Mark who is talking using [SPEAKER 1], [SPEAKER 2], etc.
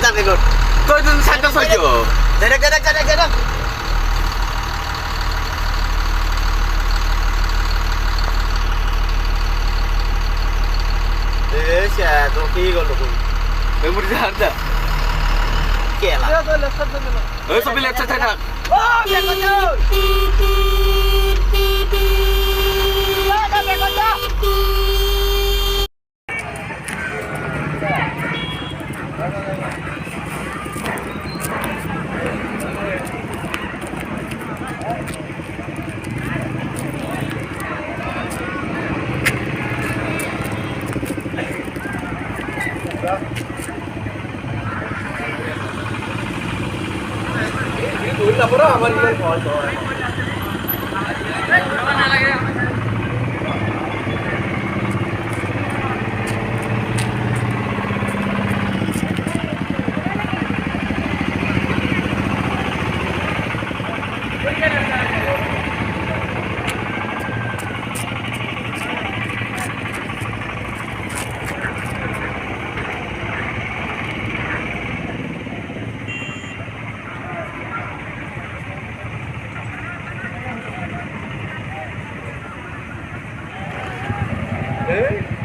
[SPEAKER 1] Cetak ikut.
[SPEAKER 2] Kau itu santai saja.
[SPEAKER 1] Jadak. Siya, trofi ko luko.
[SPEAKER 2] Memori ada.
[SPEAKER 1] Kela.
[SPEAKER 2] Sambil lihat cetak.
[SPEAKER 1] Oh, dia kocok. Ada dia kocok. Ini lapor aman ini call to. Eh?